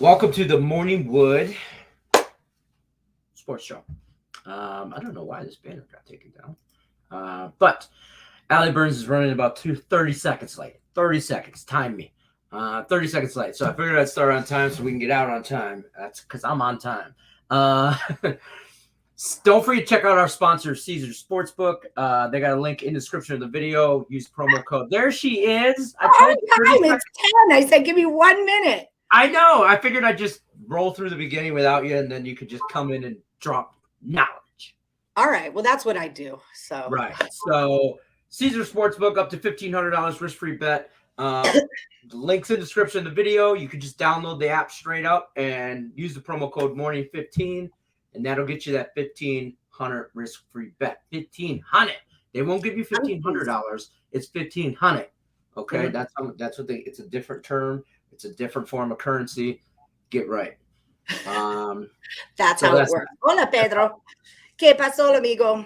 Welcome to the Morning Wood Sports Show. I don't know why this banner got taken down. But Allie Burns is running about 30 seconds late. 30 seconds. Time me. 30 seconds late. So I figured I'd start on time so we can get out on time. That's because I'm on time. Don't forget to check out our sponsor, Caesars Sportsbook. They got a link in the description of the video. Use promo code. There she is. It's 10. I said, give me 1 minute. I know. I figured I'd just roll through the beginning without you, and then you could just come in and drop knowledge. All right. Well, that's what I do. So right. So Caesars Sportsbook, up to $1,500 risk-free bet. The link's in the description of the video. You can just download the app straight up and use the promo code morning15, and that'll get you that $1,500 risk-free bet. $1,500. They won't give you $1,500. It's $1,500. Okay, mm-hmm. That's what it's a different term. It's a different form of currency. Get right. That's how it works. Hola, Pedro. ¿Qué pasó, amigo?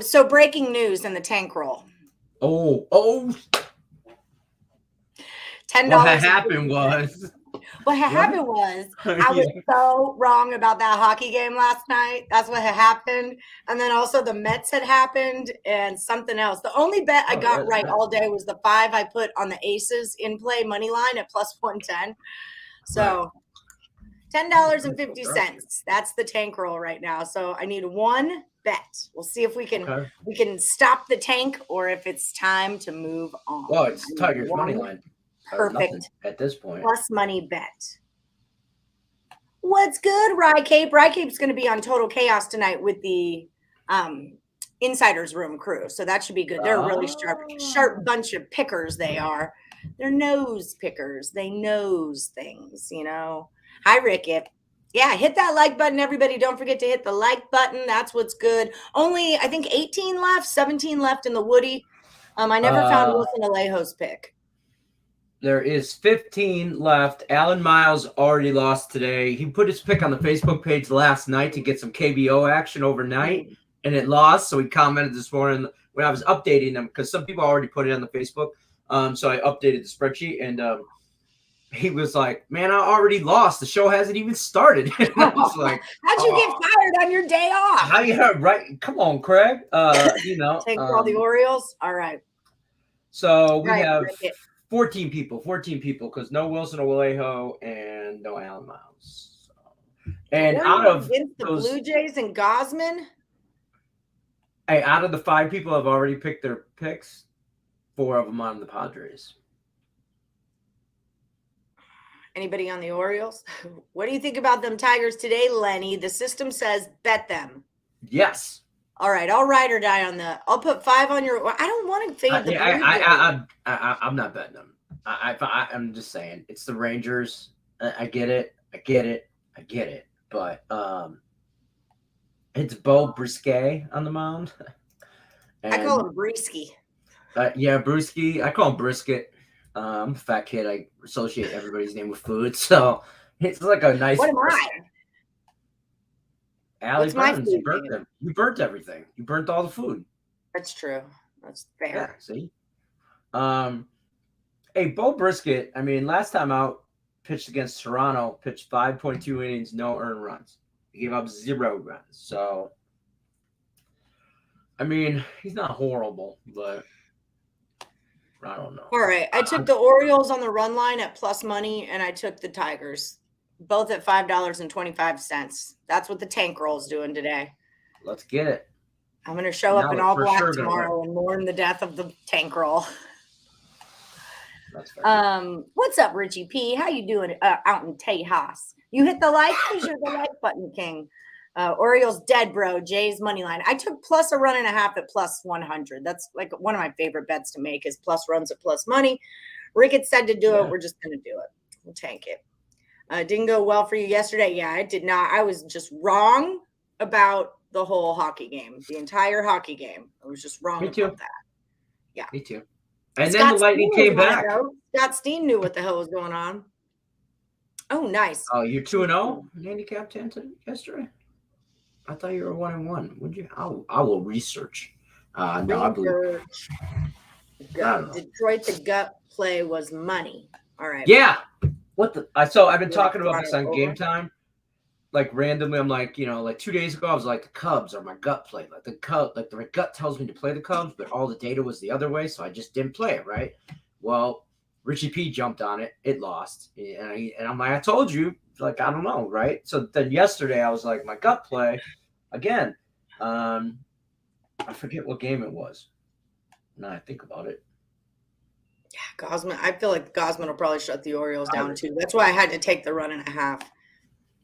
So breaking news in the tank roll. Oh. $10. What happened was I was so wrong about that hockey game last night. That's what had happened. And then also the Mets had happened and something else. The only bet I got right all day was the 5 I put on the Aces in play money line at plus 110. So $10.50. That's the tank roll right now. So I need one bet. We'll see if we can stop the tank or if it's time to move on. Well, it's Tigers money line. Perfect at this point. Plus money bet. What's good, Rycape? Rycape's going to be on Total Chaos tonight with the Insiders Room crew, so that should be good. They're a really sharp bunch of pickers. They are. They're nose pickers. They nose things, you know. Hi, Rickett. Yeah, hit that like button, everybody. Don't forget to hit the like button. That's what's good. Only, I think, 18 left, 17 left in the Woody. I never found Wilson Alejo's pick. There is 15 left. Alan Miles already lost today. He put his pick on the Facebook page last night to get some KBO action overnight, and it lost. So he commented this morning when I was updating them because some people already put it on the Facebook. So I updated the spreadsheet, and he was like, "Man, I already lost. The show hasn't even started." And I was like, "How'd you get fired on your day off?" Yeah, right. Come on, Craig. Take all the Orioles. All right. So we have 14 people, because no Wilson Alejo and no Alan Miles. So. And out of the Blue Jays and Gosman, out of the 5 people have already picked their picks, 4 of them on the Padres. Anybody on the Orioles? What do you think about them Tigers today, Lenny? The system says bet them. Yes. All right, I'll ride or die on that. I'll put 5 on your. I don't want to fade the. I'm not betting them. I'm just saying it's the Rangers. I get it. But it's Bo Brisket on the mound. I call him Brisky. Yeah, Brewski. I call him Brisket. I'm a fat kid. I associate everybody's name with food, so it's like a nice. What am I? Allie Burns, you burnt everything. You burnt all the food. That's true. That's fair. Yeah, see? Hey, Bo Brisket, I mean, last time out, pitched against Toronto, pitched 5.2 innings, no earned runs. He gave up 0 runs. So, I mean, he's not horrible, but I don't know. All right. I took the Orioles on the run line at plus money, and I took the Tigers. Both at $5.25. That's what the tank roll is doing today. Let's get it. I'm going to show up in all black tomorrow and mourn the death of the tank roll. That's fair. What's up, Richie P? How you doing out in Tejas? You hit the like? Because you're the like button king. Orioles dead, bro. Jays money line. I took plus a run and a half at plus 100. That's like one of my favorite bets to make is plus runs at plus money. Rickett said to do it. We're just going to do it. We'll tank it. Didn't go well for you yesterday. Yeah, it did not. I was just wrong about the whole hockey game, the entire hockey game. I was just wrong about that. Yeah. Me too. And then the Lightning came back. Scott Steen knew what the hell was going on. Oh, nice. Oh, you're 2-0 handicap 10 yesterday? I thought you were 1-1. Would you? I will research. No, I believe. Detroit, the gut play was money. All right. Yeah. I've been talking about this on Game Time. Like randomly, I'm like, like 2 days ago, I was like, the Cubs are my gut play. Like my gut tells me to play the Cubs, but all the data was the other way, so I just didn't play it, right? Well, Richie P jumped on it. It lost. And I'm like, I told you, like, I don't know, right? So then yesterday I was like, my gut play again. I forget what game it was. Now I think about it. Yeah, Gosman. I feel like Gosman will probably shut the Orioles down too. That's why I had to take the 1.5.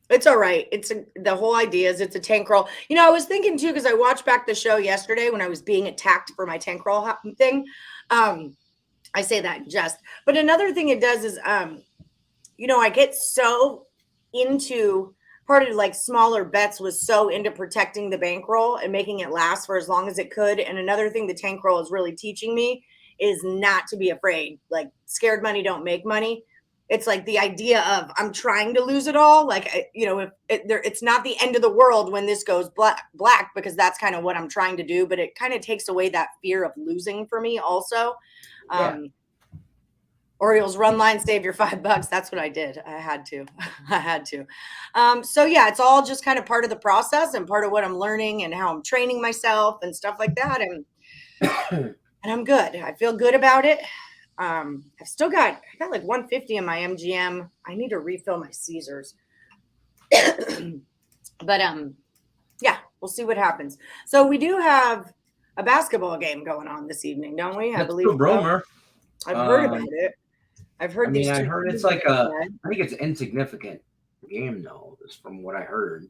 It's all right. The whole idea is it's a tank roll. I was thinking too, because I watched back the show yesterday when I was being attacked for my tank roll thing. I say that in jest. But another thing it does is, I get so into part of like smaller bets was so into protecting the bankroll and making it last for as long as it could. And another thing the tank roll is really teaching me is not to be afraid. Like scared money don't make money. It's like the idea of I'm trying to lose it all. Like, it's not the end of the world when this goes black because that's kind of what I'm trying to do. But it kind of takes away that fear of losing for me also. Yeah. Orioles run line, save your $5. That's what I did. I had to. So yeah, it's all just kind of part of the process and part of what I'm learning and how I'm training myself and stuff like that. And I'm good. I feel good about it. I got like 150 in my MGM. I need to refill my Caesars. But yeah, we'll see what happens. So we do have a basketball game going on this evening, don't we? I believe the rumor. So. I've heard about it. I've heard I heard it's like I think it's an insignificant game though, from what I heard.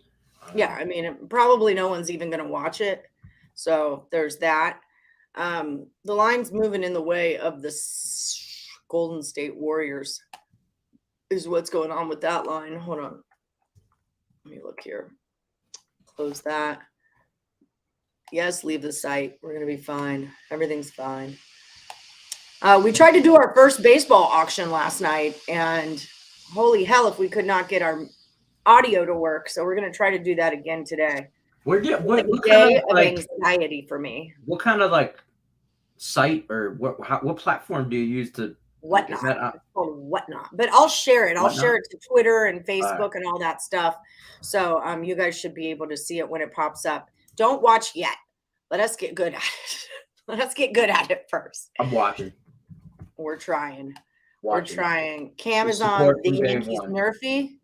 Yeah, probably no one's even going to watch it. So there's that. The line's moving in the way of the Golden State Warriors is what's going on with that line. Hold on. Let me look here. Close that. Yes, leave the site. We're going to be fine. Everything's fine. We tried to do our first baseball auction last night, and holy hell if we could not get our audio to work. So we're going to try to do that again today. What day of anxiety for me. What kind of like site or what platform do you use to Whatnot? It's called Whatnot, but I'll share it. I'll share it to Twitter and Facebook and all that stuff. So you guys should be able to see it when it pops up. Don't watch yet. Let us get good at it. Let us get good at it first. I'm watching. We're trying. We're trying. Cam is on the Yankees Nerfy.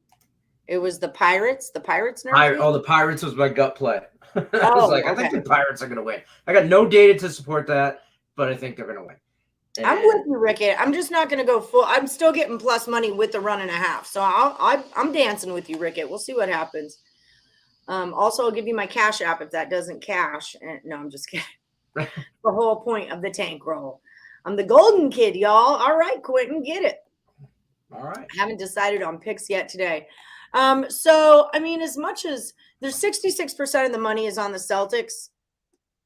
It was the Pirates. The Pirates Nerfy. The Pirates was my gut play. I was like, I think the Pirates are going to win. I got no data to support that, but I think they're going to win. And I'm with you, Rickett. I'm just not going to go full. I'm still getting plus money with the 1.5. So I'm dancing with you, Rickett. We'll see what happens. Also, I'll give you my Cash App if that doesn't cash. No, I'm just kidding. The whole point of the tank roll. I'm the golden kid, y'all. All right, Quentin, get it. All right. I haven't decided on picks yet today. So, as much as there's 66% of the money is on the Celtics,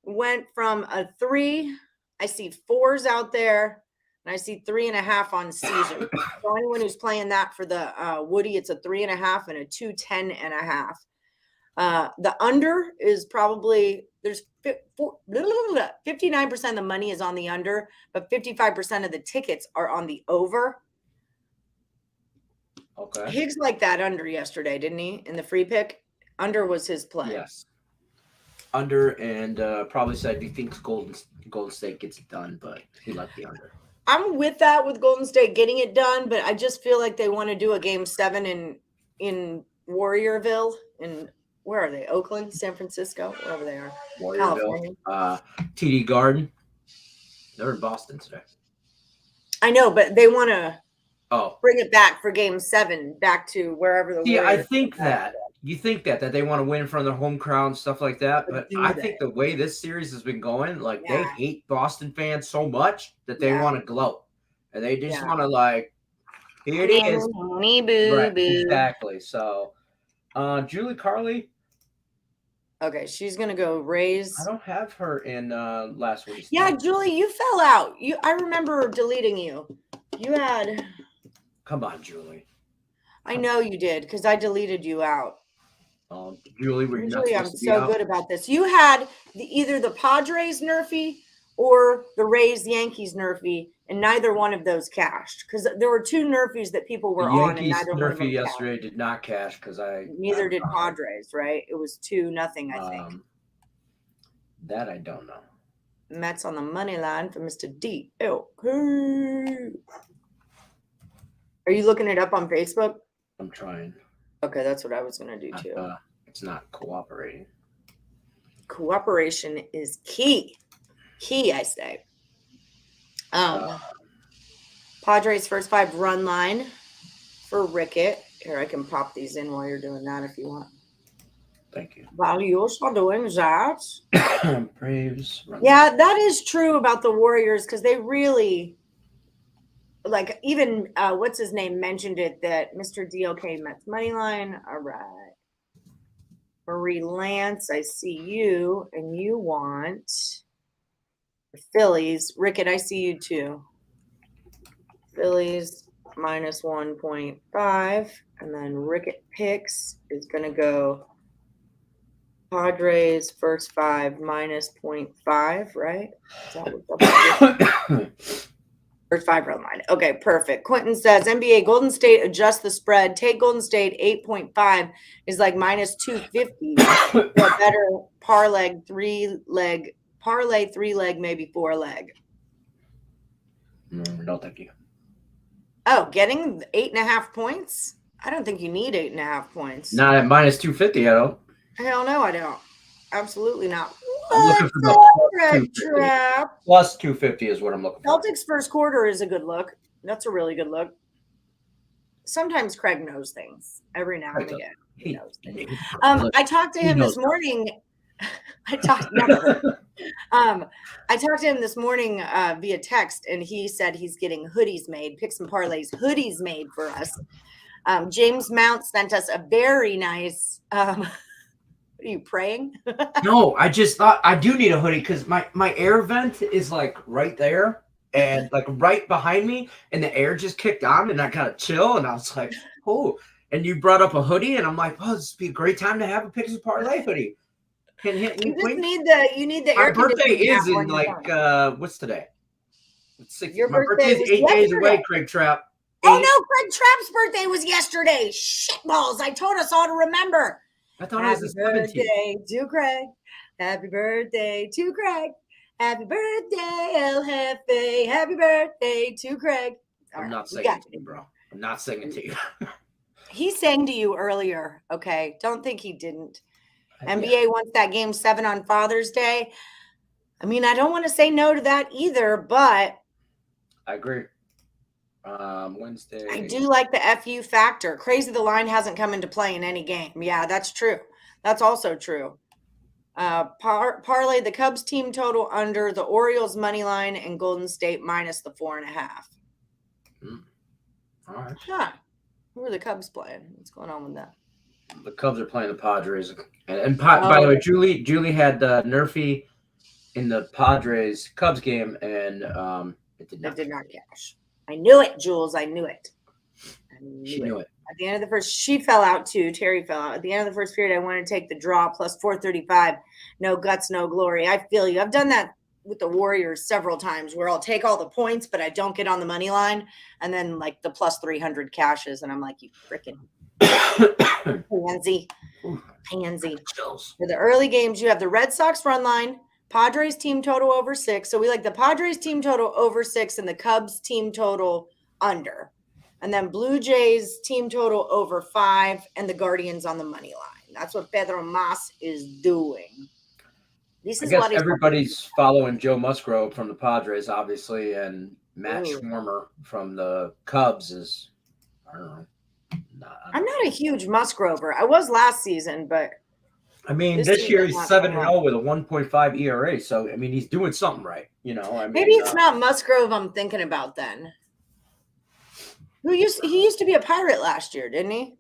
went from a 3. I see 4s out there, and I see 3.5 on Caesar. So anyone who's playing that for the Woody, it's a 3.5 and a 210.5. The under is probably there's 59% of the money is on the under, but 55% of the tickets are on the over. Okay. Higgs liked that under yesterday, didn't he? In the free pick, under was his play. Yes. Under, and probably said he thinks Golden State gets it done, but he liked the under. I'm with that with Golden State getting it done, but I just feel like they want to do a game 7 in Warriorville. Where are they? Oakland, San Francisco, wherever they are. Warriorville. TD Garden. They're in Boston today. I know, but they want to bring it back for game 7, back to wherever the Warriors. I think that. You think that they want to win in front of their home crowd and stuff like that, but I think the way this series has been going, like they hate Boston fans so much that they want to gloat, and they just want to like, here it is, right, exactly. So, Julie Carly. Okay, she's gonna go Rays. I don't have her in last week. Yeah, Julie, you fell out. I remember deleting you. You had. Come on, Julie. I know you did because I deleted you out. Julie, we're usually I'm so good about this. You had either the Padres Nerfy or the Rays Yankees nerfie, and neither one of those cashed because there were two nerfies that people were The on, and Yankees neither one of them nerfie cashed. yesterday did not cash because Neither did Padres, right? It was 2-0, I think. That I don't know. Mets on the money line for Mr. D. Okay. Are you looking it up on Facebook? I'm trying. Okay, that's what I was going to do too. It's not cooperating. Cooperation is key. Key, I say. Padres first 5 run line for Rickett. Here, I can pop these in while you're doing that if you want. Thank you. While you're doing that. Braves. Yeah, that is true about the Warriors because they really, like, even what's his name mentioned it that Mr. DLK Mets money line. All right. Marie Lance, I see you, and you want the Phillies. Rickett, I see you too. Phillies minus 1.5, and then Rickett picks is going to go Padres first 5 minus 0.5, right? Is that what first 5 run line. Okay, perfect. Quentin says NBA Golden State adjust the spread. Take Golden State 8.5 is like minus 250. Or better parlay 3-leg, maybe 4-leg. No, thank you. Oh, getting 8.5 points? I don't think you need 8.5 points. Not at minus 250, I don't. Hell no, I don't. Absolutely not. I'm looking for the Red trap. plus 250 is what I'm looking for. Celtics first quarter is a good look. That's a really good look. Sometimes Craig knows things. Every now and again, he knows things. I talked to him this morning. I talked to him this morning via text, and he said he's getting hoodies made, picks and parlays hoodies made for us. James Mount sent us a very nice. Are you praying? No, I just thought I do need a hoodie because my air vent is like right there and like right behind me, and the air just kicked on, and I kind of chill, and I was like, oh. And you brought up a hoodie, and I'm like, oh, this would be a great time to have a Picks and Parlay hoodie. You need the air. My birthday is in like what's today? Your my birthday is 8 days away, Craig Trapp. Oh no, Craig Trapp's birthday was yesterday. Shitballs! I told us all to remember. I thought it was the 17th. Happy birthday to Craig. Happy birthday to Craig. Happy birthday, El Jefe. Happy birthday to Craig. I'm not singing to you, bro. I'm not singing to you. He sang to you earlier. Okay. Don't think he didn't. NBA wants that game 7 on Father's Day. I mean, I don't want to say no to that either, but I agree. Wednesday. I do like the FU factor. Crazy the line hasn't come into play in any game. Yeah, that's true. That's also true. Parlay the Cubs team total under, the Orioles money line, and Golden State minus the 4.5. All right. Huh. Who are the Cubs playing? What's going on with that? The Cubs are playing the Padres. And by the way, Julie had Nerfy in the Padres Cubs game, and it did not cash. I knew it, Jules. I knew it. She knew it. At the end of the first, she fell out too. Terry fell out. At the end of the first period, I wanted to take the draw plus 435. No guts, no glory. I feel you. I've done that with the Warriors several times where I'll take all the points, but I don't get on the money line. And then like the plus 300 cashes. And I'm like, you freaking pansy. For the early games, you have the Red Sox run line, Padres team total over 6. So we like the Padres team total over 6 and the Cubs team total under. And then Blue Jays team total over 5 and the Guardians on the money line. That's what Pedro Mas is doing. I guess everybody's following Joe Musgrove from the Padres, obviously, and Matt Schwarmer from the Cubs is, I don't know. I'm not a huge Musgrover. I was last season, but I mean, this year he's 7-0 with a 1.5 ERA. So I mean, he's doing something right. You know, I mean, maybe it's not Musgrove I'm thinking about then. He used to be a Pirate last year, didn't he?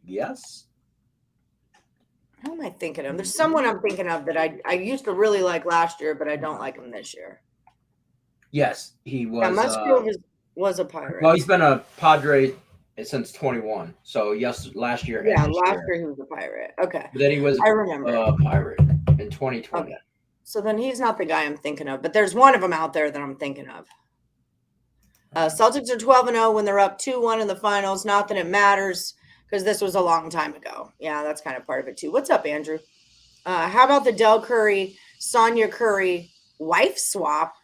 Yes. Who am I thinking of? There's someone I'm thinking of that I used to really like last year, but I don't like him this year. Yes, he was. Yeah, Musgrove was a Pirate. Well, he's been a Padre since 21. So yes, last year. Yeah, and this last year. year he was a Pirate. Okay. But then he was I remember. a Pirate in 2020. Okay. So then he's not the guy I'm thinking of, but there's one of them out there that I'm thinking of. Celtics are 12-0 when they're up 2-1 in the finals. Not that it matters because this was a long time ago. Yeah, that's kind of part of it too. What's up, Andrew? How about the Del Curry, Sonia Curry wife swap?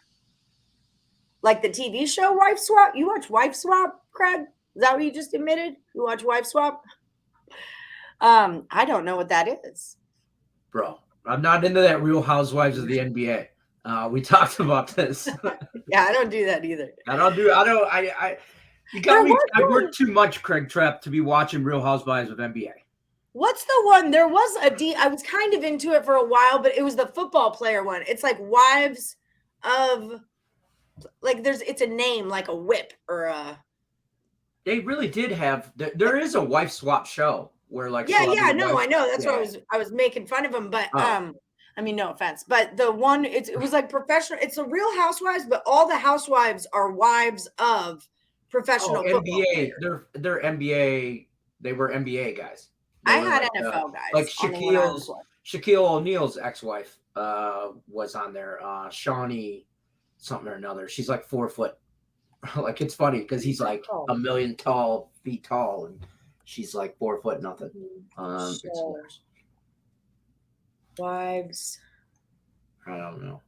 Like the TV show Wife Swap? You watch Wife Swap, Craig? Is that what you just admitted? You watch Wife Swap? I don't know what that is. Bro, I'm not into that Real Housewives of the NBA. We talked about this. Yeah, I don't do that either. You got me. I work too much, Craig Trapp, to be watching Real Housewives of NBA. What's the one? There was I was kind of into it for a while, but it was the football player one. It's like Wives of, like it's a name, like a whip or a. They really did have. There is a wife swap show where like. Yeah, I know. That's what I was making fun of them, but I mean, no offense, but the one it was like professional. It's a Real Housewives, but all the housewives are wives of professional football NBA. players. They're NBA. They were NBA guys. I had NFL guys. Like Shaquille O'Neal's ex-wife was on there. Shawnee something or another. She's like 4 foot. Like it's funny because he's like a million feet tall, and she's like 4 foot nothing. It's hilarious. Wives. I don't know.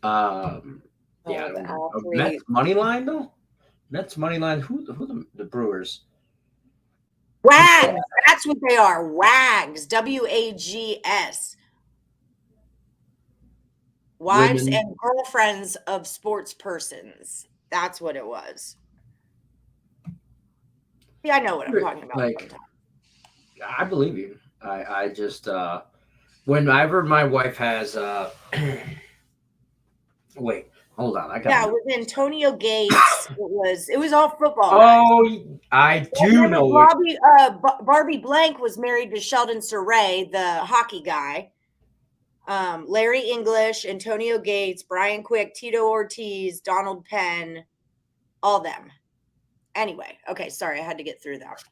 Yeah, I don't know. Mets money line though. Mets money line. Who the Brewers? Wags. That's what they are. Wags. WAGS. Wives and girlfriends of sports persons. That's what it was. Yeah, I know what I'm talking about. Like, I believe you. I just whenever my wife has wait, hold on. With Antonio Gates, it was all football. Oh, I do know. Barbie Blank was married to Sheldon Surrey, the hockey guy. Larry English, Antonio Gates, Brian Quick, Tito Ortiz, Donald Penn, all them. Anyway, okay, sorry, I had to get through that.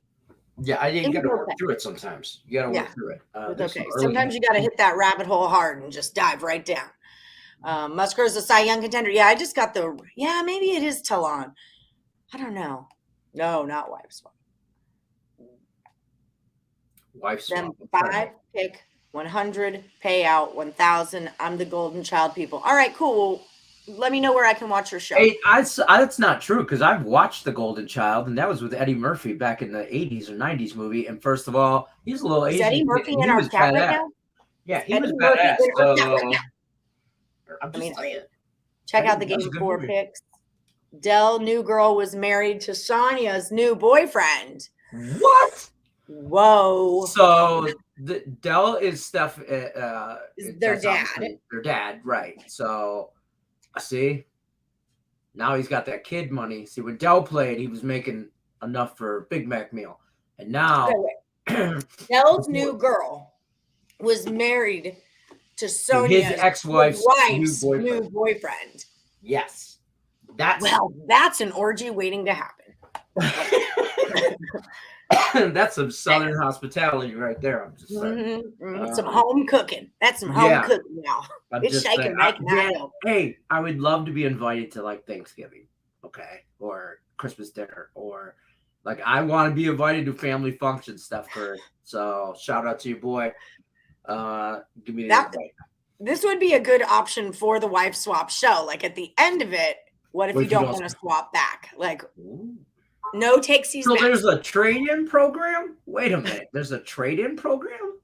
Yeah, you got to work through it sometimes. You got to work through it. Okay, sometimes you got to hit that rabbit hole hard and just dive right down. Musgrave's a Cy Young contender. Yeah, I just got maybe it is Talon. I don't know. No, not Wife Swap. Wife Swap. Then 5 pick 100 payout 1,000. I'm the golden child people. All right, cool. Let me know where I can watch your show. Hey, that's not true because I've watched The Golden Child, and that was with Eddie Murphy back in the 80s or 90s movie. And first of all, he's a little Asian. Is Eddie Murphy in our chat right now? Yeah, he was badass. I'm just saying. Check out the Game 4 picks. Dell New Girl was married to Sonia's new boyfriend. What? Whoa. So Dell is Steph. Their dad. Their dad, right. So, see, now he's got that kid money. See, when Dell played, he was making enough for a Big Mac meal. And now. Dell's new girl was married to Sonia's his ex-wife's new boyfriend. Yes. That's an orgy waiting to happen. That's some Southern hospitality right there. I'm just saying. Some home cooking. That's some home cooking now. It's shaking, making Hey, I would love to be invited to like Thanksgiving, okay, or Christmas dinner, or like I want to be invited to family function stuff. So shout out to your boy. Give me the invite. This would be a good option for the wife swap show. Like at the end of it, what if you don't want to swap back? Like. Ooh. No takesies. So there's a trade-in program? Wait a minute. There's a trade-in program?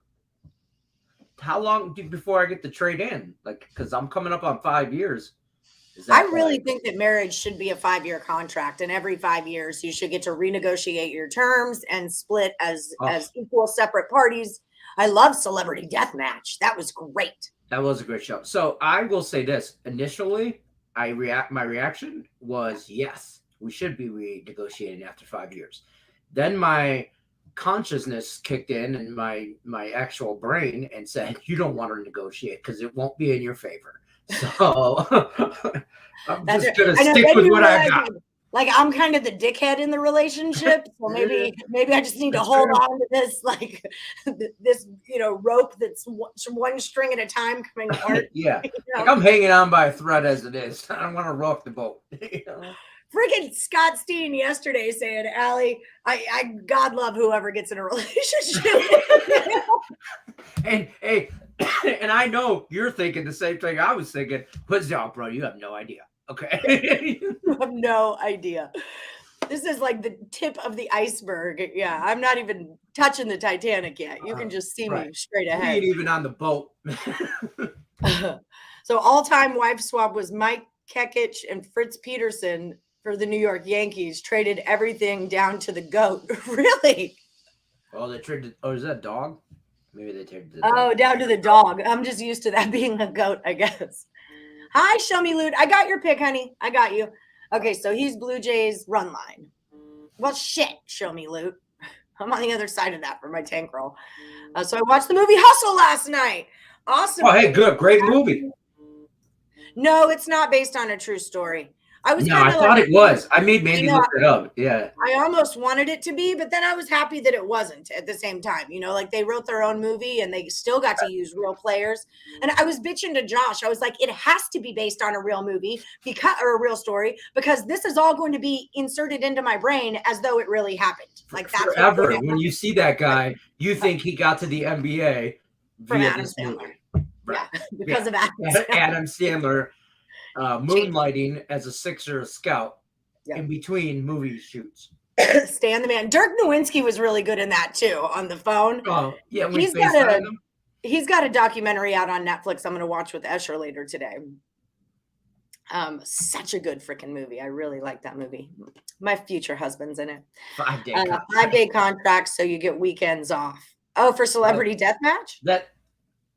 How long before I get the trade-in? Like, because I'm coming up on 5 years. I really think that marriage should be a 5-year contract, and every 5 years you should get to renegotiate your terms and split as equal separate parties. I love Celebrity Deathmatch. That was great. That was a great show. So I will say this. Initially, my reaction was yes. We should be renegotiating after 5 years. Then my consciousness kicked in and my actual brain and said, you don't want to negotiate because it won't be in your favor. So I'm just going to stick with what I got. Like I'm kind of the dickhead in the relationship, so maybe I just need to hold on to this like this rope that's one string at a time coming apart. Yeah, like I'm hanging on by a thread as it is. I don't want to rock the boat. Freaking Scott Steen yesterday saying, Allie, I God love whoever gets in a relationship. And hey, and I know you're thinking the same thing I was thinking, but no, bro, you have no idea. Okay. You have no idea. This is like the tip of the iceberg. Yeah, I'm not even touching the Titanic yet. You can just see me straight ahead. We ain't even on the boat. So all-time wife swap was Mike Kekich and Fritz Peterson for the New York Yankees. Traded everything down to the goat. Really? Oh, they traded. Oh, is that a dog? Maybe they traded the dog. Down to the dog. I'm just used to that being a goat, I guess. Hi, Show Me Loot. I got your pick, honey. I got you. Okay, so he's Blue Jays run line. Well, shit, Show Me Loot. I'm on the other side of that for my tank roll. So I watched the movie Hustle last night. Awesome. Oh, hey, good. Great movie. No, it's not based on a true story. I thought it was. I made Mandy look it up. Yeah. I almost wanted it to be, but then I was happy that it wasn't at the same time. Like they wrote their own movie and they still got to use real players. And I was bitching to Josh. I was like, it has to be based on a real movie or a real story because this is all going to be inserted into my brain as though it really happened. Like that's forever. When you see that guy, you think he got to the NBA from Adam Sandler. Right. Yeah, because of Adam Sandler. Moonlighting as a Sixer scout in between movie shoots. Stan the man. Dirk Nowinski was really good in that too on the phone. Oh, yeah. He's got a documentary out on Netflix I'm going to watch with Escher later today. Such a good freaking movie. I really like that movie. My future husband's in it. 5-day contract, so you get weekends off. Oh, for Celebrity Deathmatch?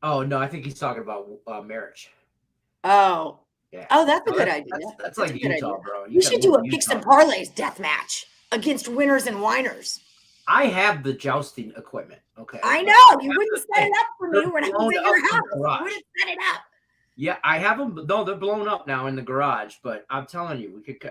Oh, no, I think he's talking about marriage. Oh. Yeah. Oh, that's a good idea. That's like Utah, bro. We should do a Picks and Parlays death match against winners and whiners. I have the jousting equipment. Okay. I know. You wouldn't set it up for me when I was at your house. You wouldn't set it up. Yeah, I have them. No, they're blown up now in the garage, but I'm telling you, we could.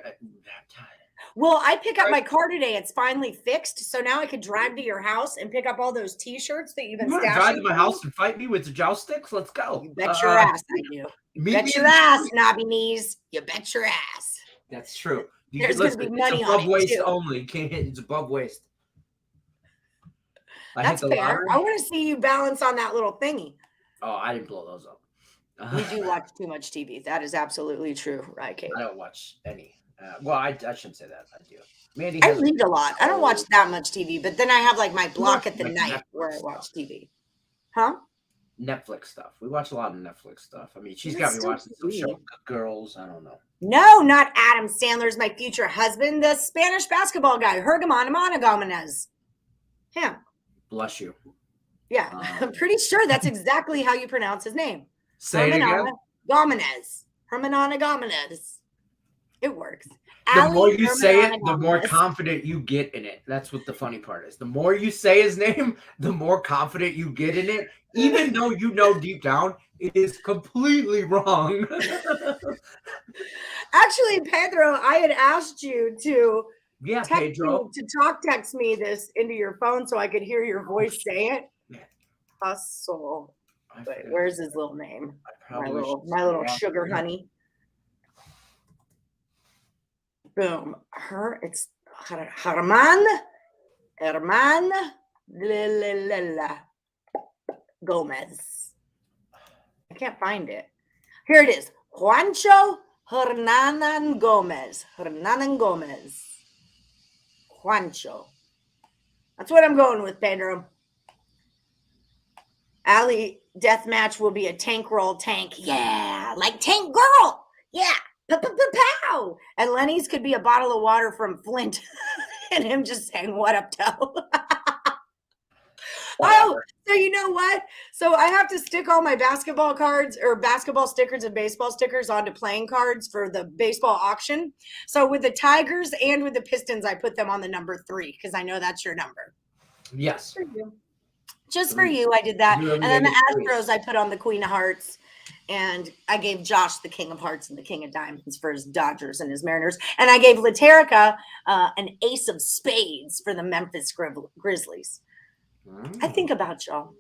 Well, I pick up my car today. It's finally fixed. So now I could drive to your house and pick up all those T-shirts that you've been stashing. Drive to my house and fight me with the joust sticks? Let's go. You bet your ass I do. You bet your ass, knobby knees. You bet your ass. That's true. There's going to be money on it, waist too. Only. Can't hit. It's above waist. That's fair. I want to see you balance on that little thingy. Oh, I didn't blow those up. You do watch too much TV. That is absolutely true, right, Kate? I don't watch any. Well, I shouldn't say that. I do. Mandy I read a lot. I don't watch that much TV, but then I have like my block at the night Netflix where I watch TV. Huh? Netflix stuff. We watch a lot of Netflix stuff. I mean, she's got me watching some show, Girls. I don't know. No, not Adam Sandler's my future husband. The Spanish basketball guy, Herman Gomez. Him. Bless you. Yeah, I'm pretty sure that's exactly how you pronounce his name. Say it again. Gomez. Herman Gomez. It works. The more you say it, the more confident you get in it. That's what the funny part is. The more you say his name, the more confident you get in it, even though you know deep down it is completely wrong. Actually, Pedro, I had asked you to text me this into your phone so I could hear your voice say it. Hustle. Wait, where's his little name? My little sugar honey. Boom. It's Herman Gomez. I can't find it. Here it is. Juancho Hernanan Gomez. Juancho. That's what I'm going with, Pedro. Allie, death match will be a tank roll tank. Yeah, like Tank Girl. Yeah. Pow! And Lenny's could be a bottle of water from Flint and him just saying, what up, toe? Oh, so you know what? So I have to stick all my basketball cards or basketball stickers and baseball stickers onto playing cards for the baseball auction. So with the Tigers and with the Pistons, I put them on the number 3 because I know that's your number. Yes. Just for you, I did that. Do And everything then the in Astros, I put on the Queen of Hearts. And I gave Josh the King of Hearts and the King of Diamonds for his Dodgers and his Mariners. And I gave Laterica an Ace of Spades for the Memphis Grizzlies. I think about y'all.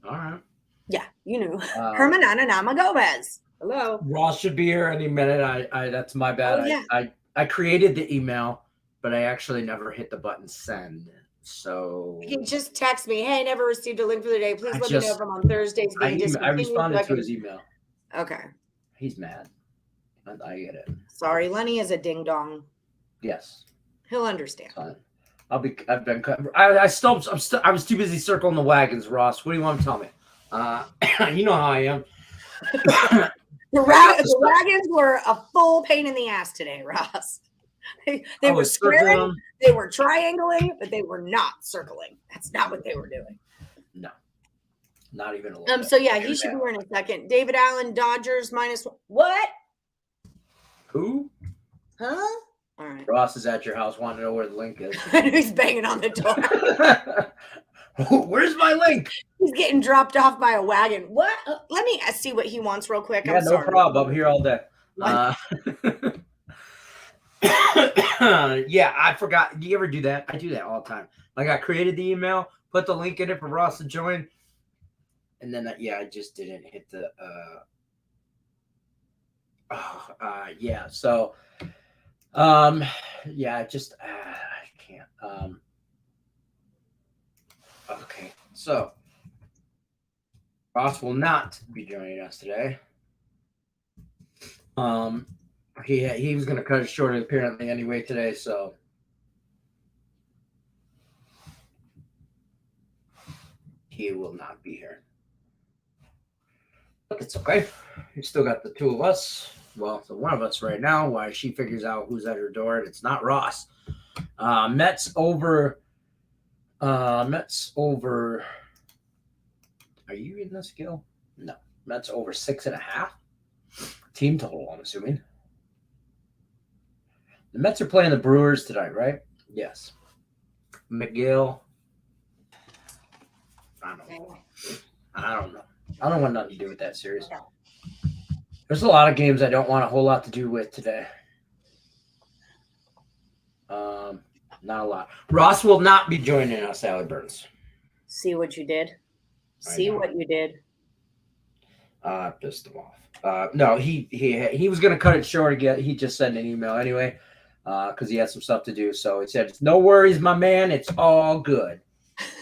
All right. Yeah, you knew. Herman Ananama Gomez. Hello. Ross should be here any minute. I that's my bad. Oh, yeah. I created the email, but I actually never hit the button send. So He just texted me, hey, never received a link for the day. Please let me know if I'm on Thursdays. I responded to his email. Okay. He's mad. I get it. Sorry, Lenny is a ding dong. Yes. He'll understand. Fine. I was too busy circling the wagons, Ross. What do you want to tell me? You know how I am. The wagons were a full pain in the ass today, Ross. They were squaring, they were triangling, but they were not circling. That's not what they were doing. No, not even a little bit. So yeah, he should be here in a second. David Allen, Dodgers -1. What? Who? Huh? All right. Ross is at your house, wanting to know where the link is. He's banging on the door. Where's my link? He's getting dropped off by a wagon. What? Let me see what he wants real quick. Yeah, no problem. I'm here all day. Yeah, I forgot. Do you ever do that? I do that all the time. Like I created the email, put the link in it for Ross to join, and then I just didn't hit the. Yeah. So, yeah, I can't. Okay, so Ross will not be joining us today. He was going to cut it short apparently anyway today, so he will not be here. But it's okay. We still got the two of us. Well, the one of us right now. Why she figures out who's at her door, and it's not Ross. Mets over. Are you in this, Gil? No. Mets over 6.5. Team total, I'm assuming. The Mets are playing the Brewers tonight, right? Yes. McGill. I don't know. I don't want nothing to do with that series. There's a lot of games I don't want a whole lot to do with today. Not a lot. Ross will not be joining us, Sally Burns. See what you did? See what you did? Pissed him off. No, he was going to cut it short again. He just sent an email anyway because he had some stuff to do. So he said, no worries, my man. It's all good.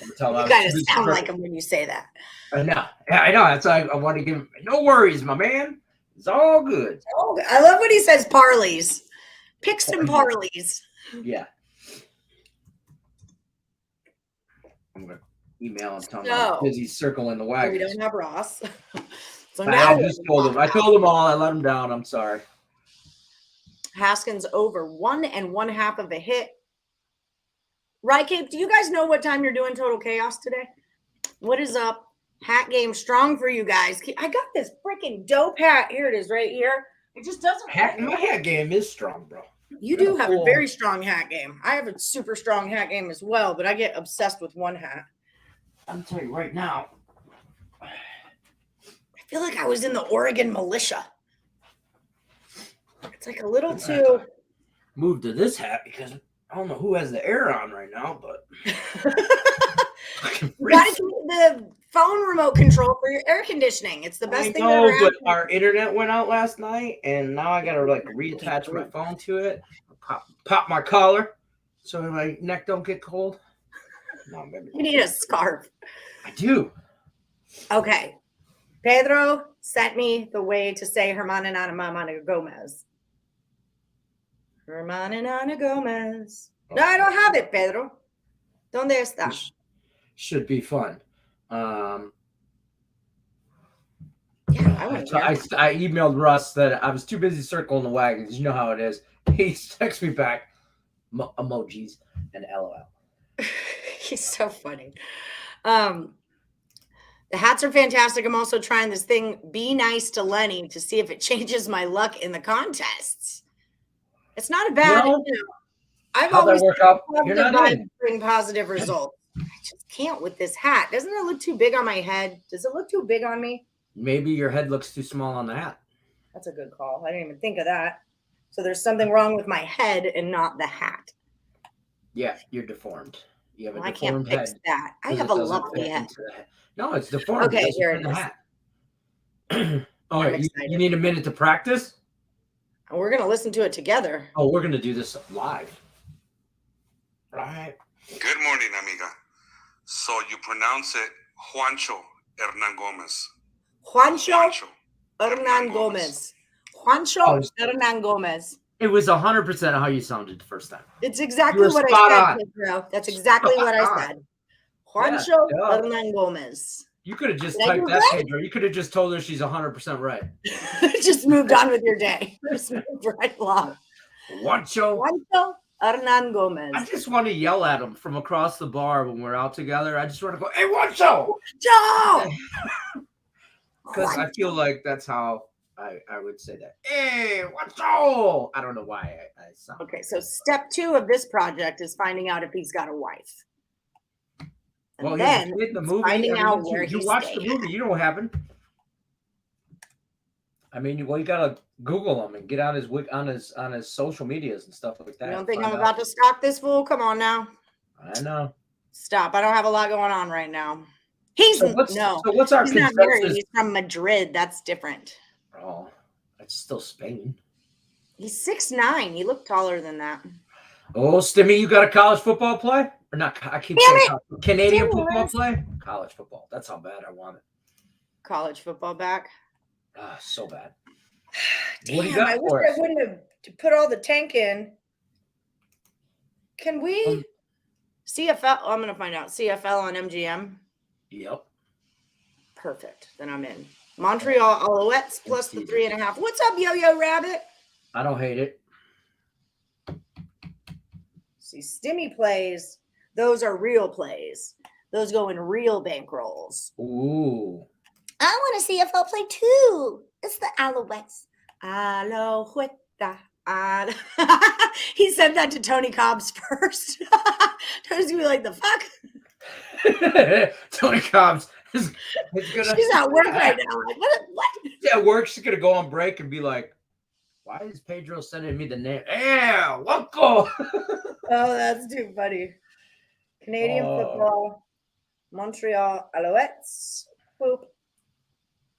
You kind of sound like him when you say that. I know. That's why I want to give him, no worries, my man. It's all good. I love when he says parlays. Pick some parlays. Yeah. I'm going to email him telling him because he's circling the wagon. We don't have Ross. So I just told him. I told him all. I let him down. I'm sorry. Haskins over 1 1/2 of a hit. Right, Cape? Do you guys know what time you're doing Total Chaos today? What is up? Hat game strong for you guys. I got this freaking dope hat. Here it is right here. It just doesn't. My hat game is strong, bro. You do have a very strong hat game. I have a super strong hat game as well, but I get obsessed with one hat. I'm telling you right now. I feel like I was in the Oregon militia. It's like a little too. Move to this hat because I don't know who has the air on right now, but. You gotta keep the phone remote control for your air conditioning. It's the best thing that ever happened. But our internet went out last night, and now I gotta reattach my phone to it. Pop my collar so my neck don't get cold. No, maybe you need a scarf. I do. Okay. Pedro sent me the way to say Herman and Ana Gomez. Herman and Ana Gomez. Oh. No, I don't have it, Pedro. ¿Dónde está? Should be fun. Yeah, I emailed Russ that I was too busy circling the wagons. You know how it is. He texts me back emojis and LOL. He's so funny. The hats are fantastic. I'm also trying this thing, Be Nice to Lenny, to see if it changes my luck in the contests. It's not a bad. I've always work out. You're not bring positive results. I just can't with this hat. Doesn't it look too big on my head? Does it look too big on me? Maybe your head looks too small on the hat. That's a good call. I didn't even think of that. So there's something wrong with my head and not the hat. Yeah, you're deformed. You have a I deformed can't fix head. that. I have a lovely head. No, it's deformed. Okay, here it in the is. hat. All right, you need a minute to practice? And we're going to listen to it together. Oh, we're going to do this live. Right. Good morning, amiga. So you pronounce it Juancho Hernan Gomez. Juancho Hernan Gomez. Juancho Hernan Gomez. It was 100% how you sounded the first time. It's exactly what I said, Pedro. That's exactly what I said. Juancho Hernan Gomez. You could have just typed that, Pedro. You could have just told her she's 100% right. Just moved on with your day. Just moved right along. Juancho Hernan Gomez. I just want to yell at him from across the bar when we're out together. I just want to go, "Hey, Juancho!" Because I feel like that's how I would say that. Hey, Juancho! I don't know why I sound. Okay, so step 2 of this project is finding out if he's got a wife. And then the movie, finding out where you watch the movie, you know what happened. I mean, you gotta Google him and get on his social medias and stuff like that. You don't think I'm about to stalk this fool? Come on now. I know. Stop! I don't have a lot going on right now. He's what's our he's not married. He's from Madrid. That's different. Oh, that's still Spain. He's 6'9". He looked taller than that. Oh, Stimmy, you got a college football play? Or not? I keep saying Canadian football play? College football. That's how bad I want it. College football back? So bad. Damn, what do you got I wish I wouldn't have put all the tank in. Can we CFL? Oh, I'm going to find out. CFL on MGM? Yep. Perfect. Then I'm in. Montreal Alouettes plus the 3.5. What's up, Yo-Yo Rabbit? I don't hate it. See, Stimmy plays. Those are real plays. Those go in real bankrolls. Ooh. I want to CFL play too. It's the Alouettes. Alouetta. He said that to Tony Cobbs first. Tony's going to be like, the fuck? Tony Cobbs. She's at work right now. Like, what? Yeah, work. She's going to go on break and be like, why is Pedro sending me the name? Yeah, Loco. Oh, that's too funny. Canadian football. Montreal Alouettes. Boop.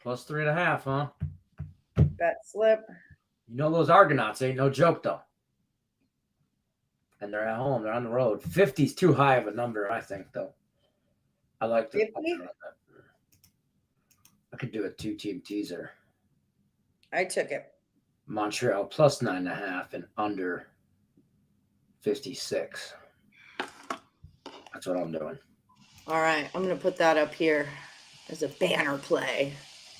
Plus 3.5, huh? Bet slip. You know those Argonauts ain't no joke, though. And they're at home. They're on the road. 50's too high of a number, I think, though. I like to. I could do a 2-team teaser. I took it. Montreal plus 9.5 and under 56. That's what I'm doing. All right. I'm going to put that up here as a banner play.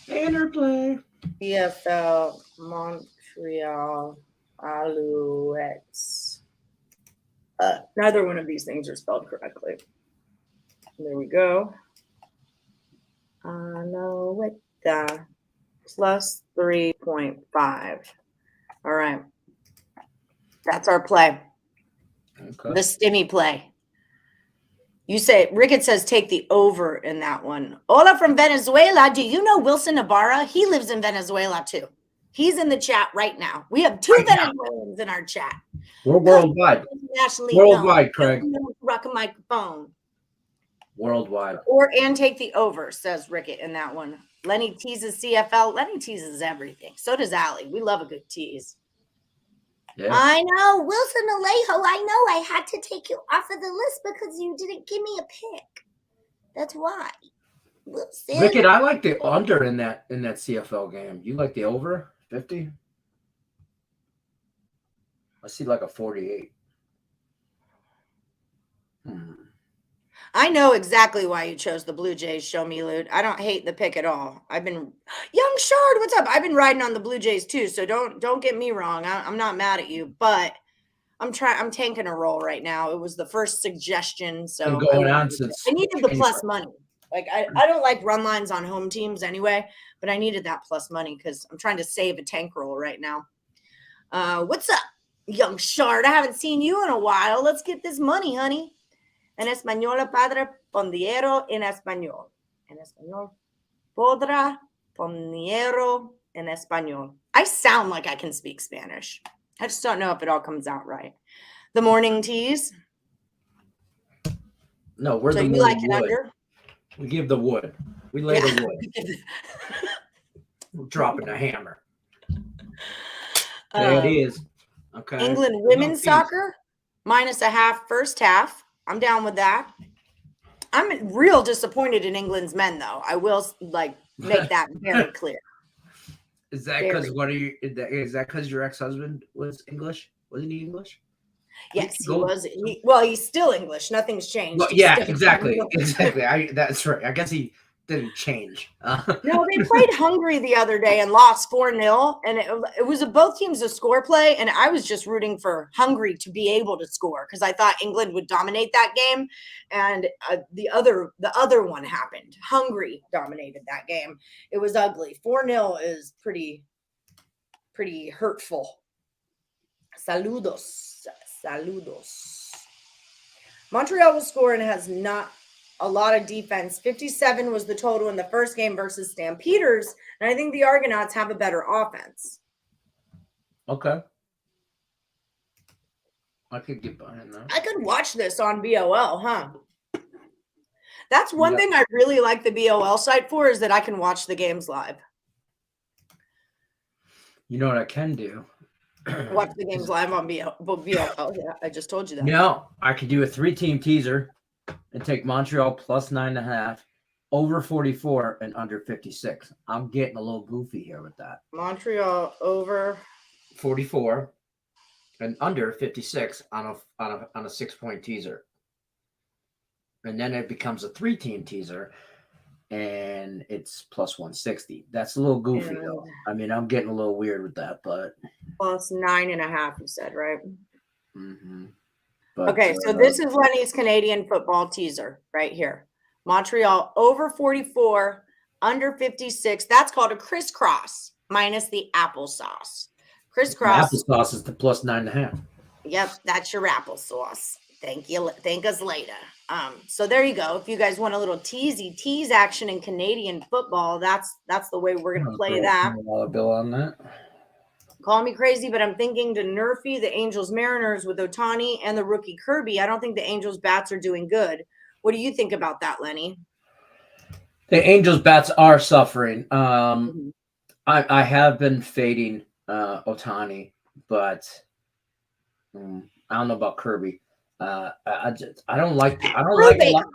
Banner play. CFL Montreal Alouettes. Neither one of these things are spelled correctly. There we go. Alouetta plus 3.5. All right. That's our play. Okay. The Stimmy play. You say, Rickett says take the over in that one. Hola from Venezuela. Do you know Wilson Ibarra? He lives in Venezuela too. He's in the chat right now. We have 2 Venezuelans in our chat. We're worldwide. Worldwide, Craig. Rock a microphone. Worldwide. And take the over, says Rickett in that one. Lenny teases CFL. Lenny teases everything. So does Allie. We love a good tease. Yeah. I know. Wilson Alejo, I know I had to take you off of the list because you didn't give me a pick. That's why. Wilson. Rickett, I like the under in that CFL game. You like the over 50? I see like a 48. I know exactly why you chose the Blue Jays. Show me, Lute. I don't hate the pick at all. Young Shard, what's up? I've been riding on the Blue Jays too, so don't get me wrong. I'm not mad at you, but I'm tanking a roll right now. It was the first suggestion, so I needed the plus money. Like I don't like run lines on home teams anyway, but I needed that plus money because I'm trying to save a tank roll right now. What's up, Young Shard? I haven't seen you in a while. Let's get this money, honey. En español, padre, pondero en español. En español. Podrá, pondero en español. I sound like I can speak Spanish. I just don't know if it all comes out right. The morning teas. No, we're So the you morning like it wood. under? We give the wood. We lay the wood. Yeah. We're dropping the hammer. There it is. Okay. England women's soccer, -0.5 first half. I'm down with that. I'm real disappointed in England's men, though. I will make that very clear. Is that because is that because your ex-husband was English? Wasn't he English? Yes, he was. He's still English. Nothing's changed. Well, yeah, exactly. That's right. I guess he didn't change. No, they played Hungary the other day and lost 4-0. And it was both teams a score play. And I was just rooting for Hungary to be able to score because I thought England would dominate that game. And the other one happened. Hungary dominated that game. It was ugly. 4-0 is pretty hurtful. Saludos. Montreal will score and has not a lot of defense. 57 was the total in the first game versus Stampeders. And I think the Argonauts have a better offense. Okay. I could get behind that. I could watch this on BOL, huh? That's one thing I really like the BOL site for is that I can watch the games live. You know what I can do? Watch the games live on BOL. Yeah, I just told you that. No, I could do a 3-team teaser and take Montreal +9.5, over 44 and under 56. I'm getting a little goofy here with that. Montreal over 44 and under 56 on a 6-point teaser. And then it becomes a 3-team teaser and it's +160. That's a little goofy though. I mean, I'm getting a little weird with that, but +9.5, you said, right? Mm-hmm. Okay, so this is Lenny's Canadian football teaser right here. Montreal over 44, under 56. That's called a crisscross minus the applesauce. Crisscross. Applesauce is the +9.5. Yep, that's your applesauce. Thank you. Thank us later. So there you go. If you guys want a little tease action in Canadian football, that's the way we're gonna play that. $1 bill on that. Call me crazy, but I'm thinking to Nerfy, the Angels Mariners with Ohtani and the rookie Kirby. I don't think the Angels bats are doing good. What do you think about that, Lenny? The Angels bats are suffering. I have been fading Ohtani, but I don't know about Kirby. I don't like a lot.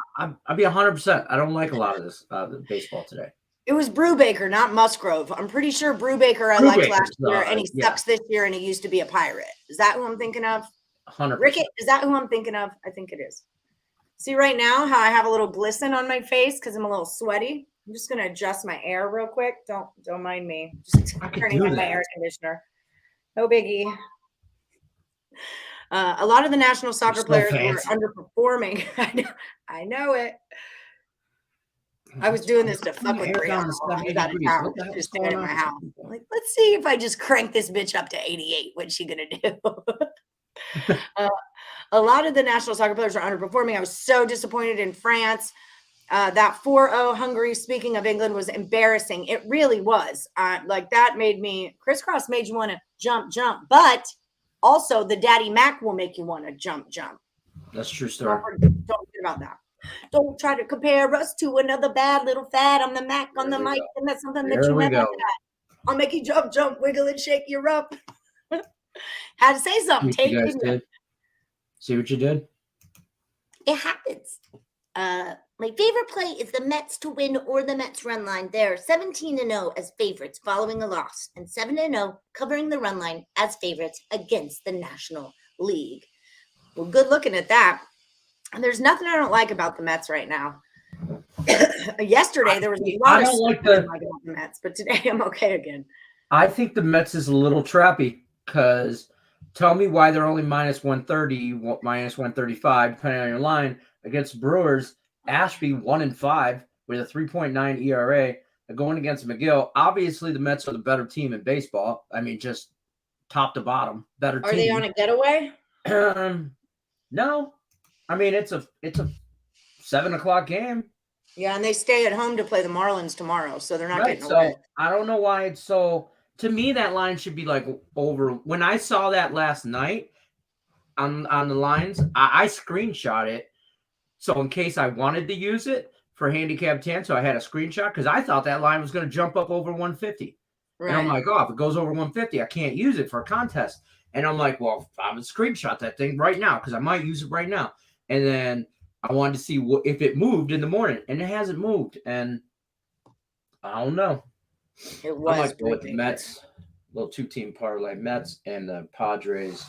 I'll be 100%. I don't like a lot of this baseball today. It was Brubaker, not Musgrove. I'm pretty sure Brubaker I liked last year, and he sucks this year, and he used to be a Pirate. Is that who I'm thinking of? 100%. Rickett, is that who I'm thinking of? I think it is. See right now how I have a little glisten on my face because I'm a little sweaty? I'm just going to adjust my air real quick. Don't mind me. Just turning on my air conditioner. No biggie. A lot of the national soccer players were underperforming. I know it. I was doing this to fuck with Brianna. I was out of town. Just staying in my house. Like, let's see if I just crank this bitch up to 88. What's she gonna do? A lot of the national soccer players are underperforming. I was so disappointed in France. That 4-0 Hungary, speaking of England, was embarrassing. It really was. Like that made me crisscross made you want to jump, but also the Daddy Mac will make you want to jump. That's true story. Don't forget about that. Don't try to compare us to another bad little fad on the Mac on the mic, and that's something that you never had. I'll make you jump, wiggle, and shake you up. Had to say something. See what you guys did? See what you did? It happens. My favorite play is the Mets to win or the Mets run line. They're 17-0 as favorites following a loss, and 7-0 covering the run line as favorites against the National League. Well, good looking at that. And there's nothing I don't like about the Mets right now. Yesterday there was a lot of like the Mets, but today I'm okay again. I think the Mets is a little trappy because tell me why they're only -130, -135, depending on your line against Brewers. Ashby 1-5 with a 3.9 ERA. Going against McGill. Obviously, the Mets are the better team in baseball. I mean, just top to bottom, better team. Are they on a getaway? No. I mean, it's a 7:00 game. Yeah, and they stay at home to play the Marlins tomorrow, so they're not Right. getting away. So I don't know why it's so. To me, that line should be like over. When I saw that last night on the lines, I screenshot it. So in case I wanted to use it for handicap 10, so I had a screenshot because I thought that line was going to jump up over 150. Right. And I'm like, oh, if it goes over 150, I can't use it for a contest. And I'm like, well, I'm going to screenshot that thing right now because I might use it right now. And then I wanted to see if it moved in the morning, and it hasn't moved. And I don't know. It was. I might go with the Mets, little 2-team parlay, Mets and the Padres.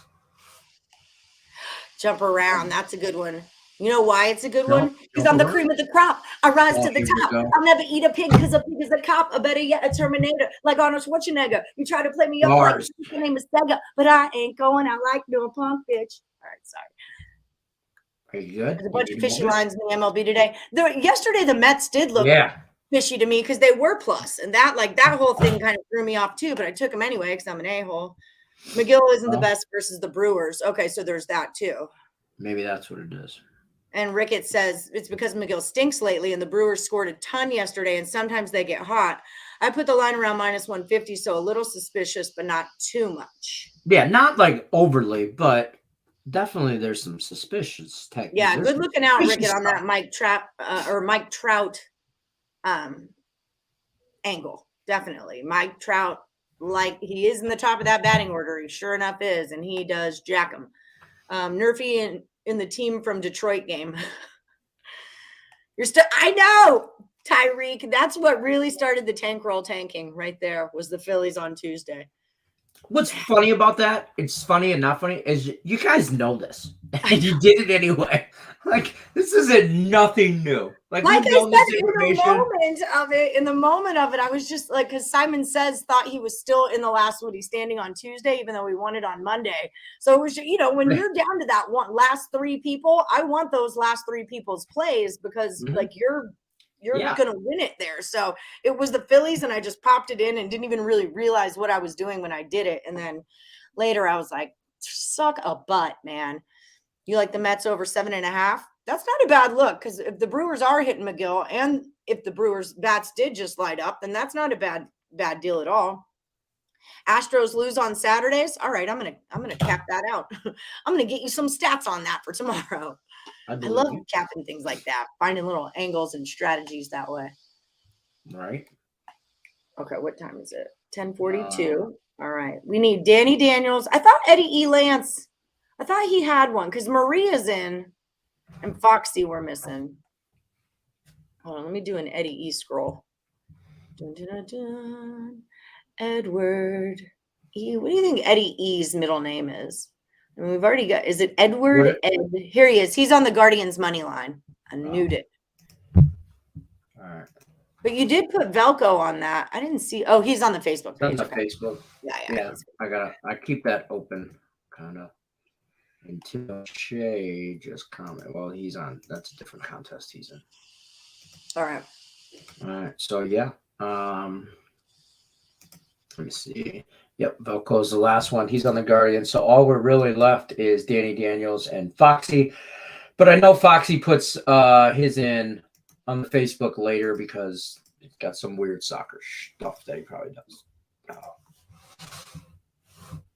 Jump around. That's a good one. You know why it's a good No, one? Because I'm the no. cream of the crop. I rise Oh, to the here we top. go. I'll never eat a pig because a pig is a cop. Or better yet, a Terminator. Like Arnold Schwarzenegger. You try to play me up like Bars. your name is Sega, but I ain't going. I like doing punk, bitch. All right, sorry. Are you good? There's a bunch You of need fishy more? lines in the MLB today. Yesterday, the Mets did look fishy to me because they were plus, and that whole thing kind of threw me off too. But I took them anyway because I'm an a-hole. McGill isn't the best versus the Brewers. Okay, so there's that too. Maybe that's what it is. And Rickett says it's because McGill stinks lately, and the Brewers scored a ton yesterday, and sometimes they get hot. I put the line around minus 150, so a little suspicious, but not too much. Yeah, not like overly, but definitely there's some suspicious tech. Yeah, There's good some looking out, suspicious Rickett, on that stuff. Mike Trout angle. Definitely. Mike Trout, like he is in the top of that batting order. He sure enough is, and he does jack him. Nerfy in the team from Detroit game. You're still, I know, Tyreek. That's what really started the tank roll tanking right there was the Phillies on Tuesday. What's funny about that? It's funny and not funny. Is you guys know this, and you did it anyway. Like this isn't nothing new. Like I you know this said, information. in the moment of it, I was just like, because Simon Says thought he was still in the last Woody standing on Tuesday, even though we won it on Monday. So it was, when you're down to that last three people, I want those last three people's plays because like you're gonna win it there. So it was the Phillies, and I just popped it in and didn't even really realize what I was doing when I did it. And then later I was like, suck a butt, man. You like the Mets over 7.5? That's not a bad look because if the Brewers are hitting McGill, and if the Brewers bats did just light up, then that's not a bad deal at all. Astros lose on Saturdays. All right, I'm gonna cap that out. I'm gonna get you some stats on that for tomorrow. I love capping things like that, finding little angles and strategies that way. Right. Okay, what time is it? 10:42. All right, we need Danny Daniels. I thought Eddie E. Lance. I thought he had one because Maria's in and Foxy were missing. Hold on, let me do an Eddie E. scroll. Dun, dun, dun, dun. Edward E. What do you think Eddie E.'s middle name is? I mean, we've already got, is it Edward? Here he is. He's on the Guardians money line. I knew it. All right. But you did put Velco on that. I didn't see. Oh, he's on the Facebook page. On the Facebook. Yeah. I keep that open kind of until Shay just comment. Well, he's on. That's a different contest he's in. All right. So yeah. Let me see. Yep, Velco's the last one. He's on the Guardian. So all we're really left is Danny Daniels and Foxy. But I know Foxy puts his in on the Facebook later because he's got some weird soccer stuff that he probably does.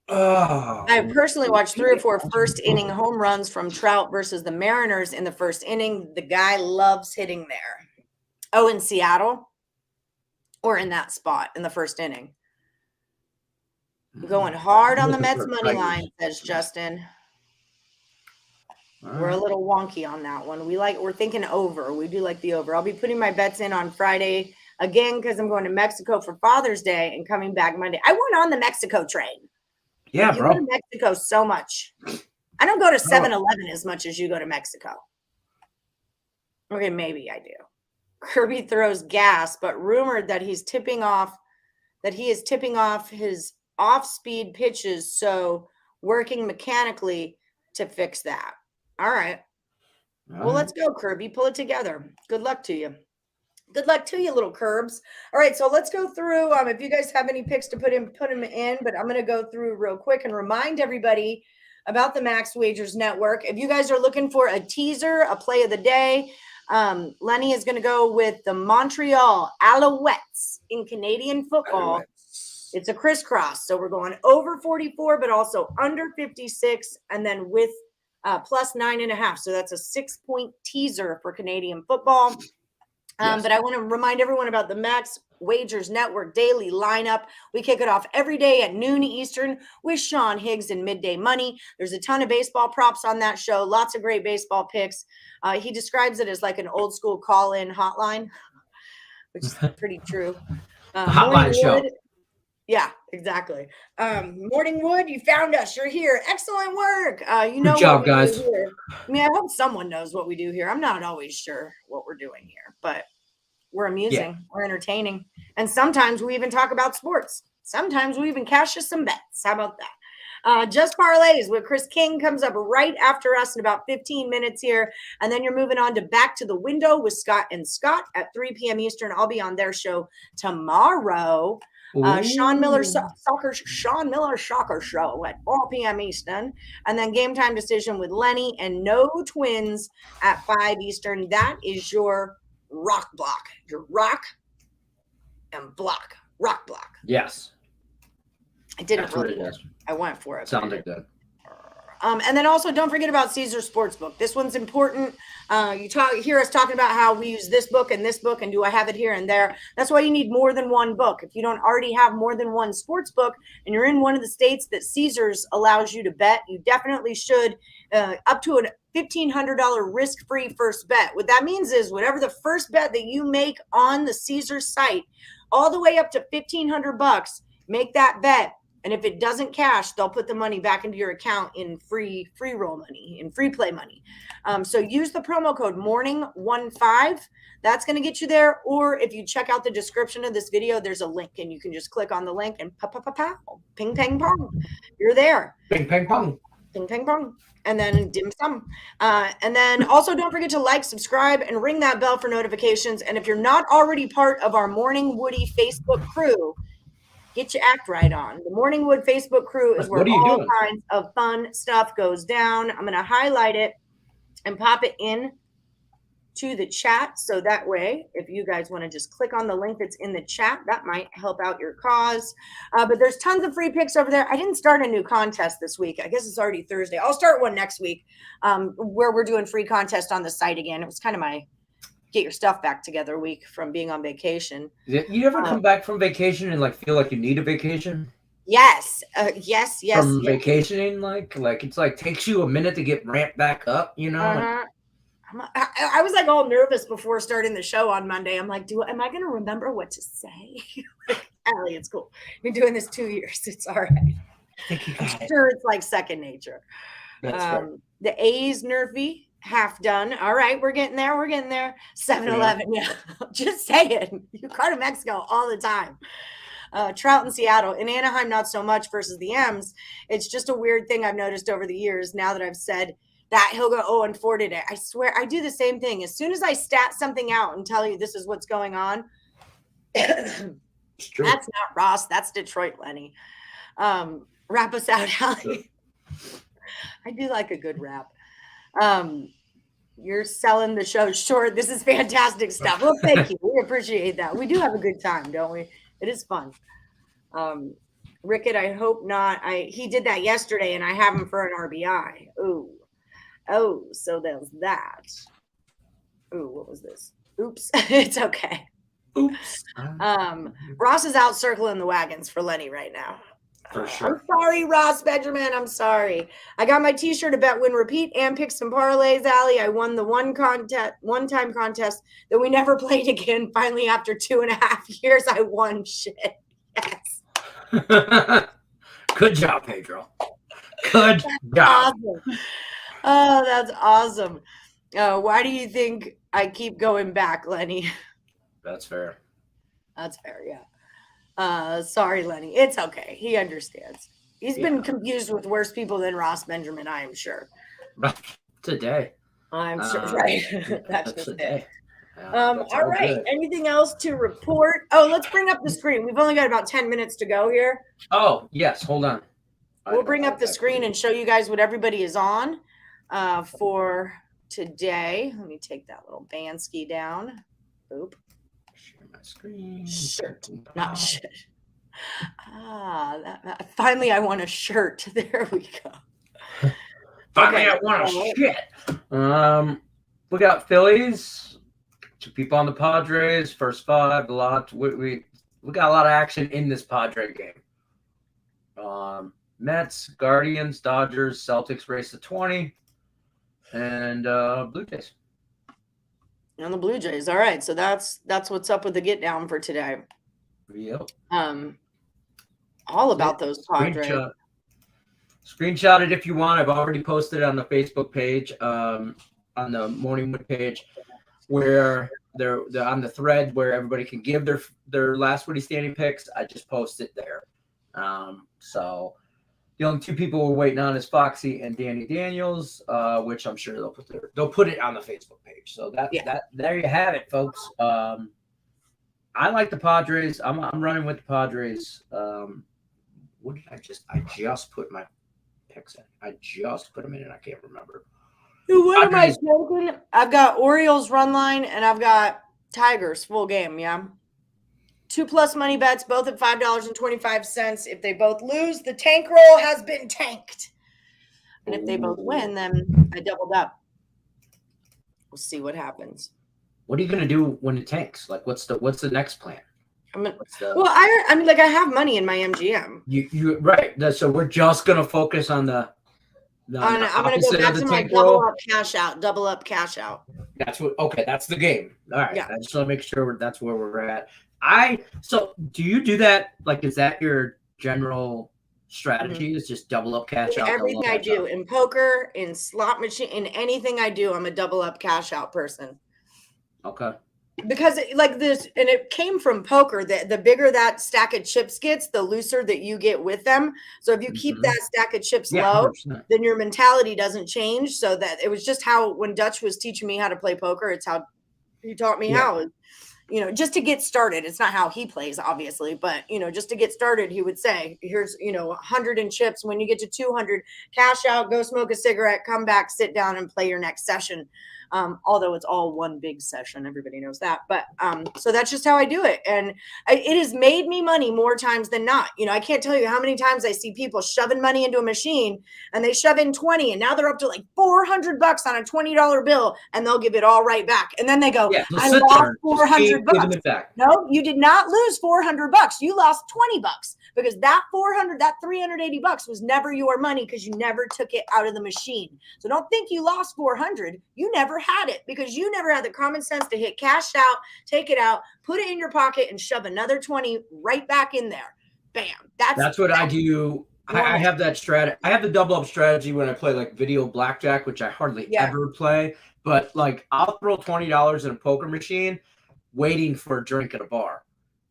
I personally watched 3 or 4 first inning home runs from Trout versus the Mariners in the first inning. The guy loves hitting there. Oh, in Seattle? Or in that spot in the first inning? Going hard on the Mets money line, says Justin. We're a little wonky on that one. We're thinking over. We do like the over. I'll be putting my bets in on Friday again because I'm going to Mexico for Father's Day and coming back Monday. I went on the Mexico train. Yeah, you bro. go to Mexico so much. I don't go to 7-Eleven as much as you go to Mexico. Okay, maybe I do. Kirby throws gas, but rumored that he is tipping off his off-speed pitches, so working mechanically to fix that. All right. Well, let's go, Kirby. Pull it together. Good luck to you. Good luck to you, little Curbs. All right, so let's go through. If you guys have any picks to put them in. But I'm going to go through real quick and remind everybody about the Max Wagers Network. If you guys are looking for a teaser, a play of the day, Lenny is going to go with the Montreal Alouettes in Canadian football. It's a crisscross. So we're going over 44, but also under 56, and then with plus 9.5. So that's a 6-point teaser for Canadian football. But I want to remind everyone about the Max Wagers Network daily lineup. We kick it off every day at noon Eastern with Sean Higgs and Midday Money. There's a ton of baseball props on that show. Lots of great baseball picks. He describes it as like an old school call-in hotline, which is pretty true. Hotline show. Yeah, exactly. Morning Wood, you found us. You're here. Excellent work. Good job, guys. I mean, I hope someone knows what we do here. I'm not always sure what we're doing here, but we're amusing. Yeah. We're entertaining. And sometimes we even talk about sports. Sometimes we even cash us some bets. How about that? Just Parlays with Chris King comes up right after us in about 15 minutes here. And then you're moving on to Back to the Window with Scott and Scott at 3 p.m. Eastern. I'll be on their show tomorrow. Sean Miller Soccer Show at 4 p.m. Eastern, and then Game Time Decision with Lenny and No Twins at 5 Eastern. That is your rock block, your rock and block, rock block. Yes, I didn't That's really. what it is. I went for it. Sounded good. And then also don't forget about Caesar Sportsbook. This one's important. You hear us talking about how we use this book and do I have it here and there? That's why you need more than one book. If you don't already have more than one sports book and you're in one of the states that Caesars allows you to bet, you definitely should up to a $1,500 risk-free first bet. What that means is whatever the first bet that you make on the Caesars site, all the way up to $1,500, make that bet. And if it doesn't cash, they'll put the money back into your account in free roll money, in free play money. So use the promo code MORNING15. That's going to get you there. Or if you check out the description of this video, there's a link and you can just click on the link and pow, ping, pang, pong. You're there. Ping, pang, pong. Ping, pang, pong. And then dim sum. And then also don't forget to like, subscribe, and ring that bell for notifications. And if you're not already part of our Morning Woody Facebook crew, get your act right on. The Morning Wood Facebook crew is where all kinds of fun stuff goes down. I'm going to highlight it and pop it in to the chat. So that way, if you guys want to just click on the link that's in the chat, that might help out your cause. But there's tons of free picks over there. I didn't start a new contest this week. I guess it's already Thursday. I'll start one next week where we're doing free contest on the site again. It was kind of my get your stuff back together week from being on vacation. You ever come back from vacation and like feel like you need a vacation? Yes. Yes. From vacationing, like it's like takes you a minute to get ramped back up, you know? I was like all nervous before starting the show on Monday. I'm like, am I going to remember what to say? Allie, it's cool. Been doing this 2 years. It's all right. I'm sure it's like second nature. The A's nerfy. Half done. All right, we're getting there. 7-Eleven, yeah. Just saying. You go to Mexico all the time. Trout in Seattle. In Anaheim, not so much versus the M's. It's just a weird thing I've noticed over the years now that I've said that he'll go 0-4 today. I swear I do the same thing. As soon as I stat something out and tell you this is what's going on, that's not Ross. That's Detroit, Lenny. Wrap us out, Allie. I do like a good wrap. You're selling the show short. This is fantastic stuff. Well, thank you. We appreciate that. We do have a good time, don't we? It is fun. Rickett, I hope not. He did that yesterday, and I have him for an RBI. Oh, so there's that. Ooh, what was this? Oops. It's okay. Oops. Ross is out circling the wagons for Lenny right now. For sure. I'm sorry, Ross Benjamin. I'm sorry. I got my t-shirt to bet, win, repeat, and pick some parlays, Allie. I won the one-time contest that we never played again. Finally, after 2.5 years, I won shit. Yes. Good job, Pedro. Good job. Awesome. Oh, that's awesome. Why do you think I keep going back, Lenny? That's fair. That's fair, yeah. Sorry, Lenny. It's okay. He understands. He's been confused with worse people than Ross Benjamin, I am sure. Today. I'm sure, right. That's just today. it. All right. Good. Anything else to report? Oh, let's bring up the screen. We've only got about 10 minutes to go here. Oh, yes. Hold on. We'll bring up the screen and show you guys what everybody is on for today. Let me take that little Bansky down. Boop. Share my screen. Shirt, not shit. Finally, I want a shirt. There we go. Finally, I want a shit. We got Phillies. 2 people on the Padres. First 5. We got a lot of action in this Padre game. Mets, Guardians, Dodgers, Celtics race to 20, and Blue Jays. And the Blue Jays. All right, so that's what's up with the get down for today. Yep. All about those Padres. Screenshot it if you want. I've already posted it on the Facebook page, on the Morning Wood page, where they're on the thread where everybody can give their last Woody standing picks. I just posted there. So the only 2 people we're waiting on is Foxy and Danny Daniels, which I'm sure they'll put it on the Facebook page. So that there you have it, folks. I like the Padres. I'm running with the Padres. What did I just put my picks in? I just put them in and I can't remember. What am I joking? I've got Orioles run line and I've got Tigers full game. Yeah. 2+ money bets, both at $5.25. If they both lose, the tank roll has been tanked. And if they both win, then I doubled up. We'll see what happens. What are you gonna do when it tanks? Like, what's the next plan? I mean, like I have money in my MGM. You right. So we're just gonna focus on the. I'm gonna go back to my double up cash out. That's what. Okay, that's the game. All right. Yeah. I just want to make sure that's where we're at. So do you do that? Like, is that your general strategy? Is just double up cash out? Everything I do in poker, in slot machine, in anything I do, I'm a double up cash out person. Okay. Because like this, and it came from poker, that the bigger that stack of chips gets, the looser that you get with them. So if you keep that stack of chips low, 100%. then your mentality doesn't change. So that it was just how, when Dutch was teaching me how to play poker, it's how he taught me how, just to get started. It's not how he plays, obviously, but, just to get started, he would say, here's, 100 in chips. When you get to 200, cash out, go smoke a cigarette, come back, sit down and play your next session. Although it's all one big session, everybody knows that. But so that's just how I do it. And it has made me money more times than not. I can't tell you how many times I see people shoving money into a machine and they shove in 20 and now they're up to like $400 on a $20 bill and they'll give it all right back. And then they go, I lost $400. No, you did not lose $400. You lost $20 because that $380 was never your money because you never took it out of the machine. So don't think you lost $400. You never had it because you never had the common sense to hit cash out, take it out, put it in your pocket and shove another 20 right back in there. Bam. That's what I do. I have that strategy. I have the double up strategy when I play like video blackjack, which I hardly ever play. But like I'll throw $20 in a poker machine, waiting for a drink at a bar,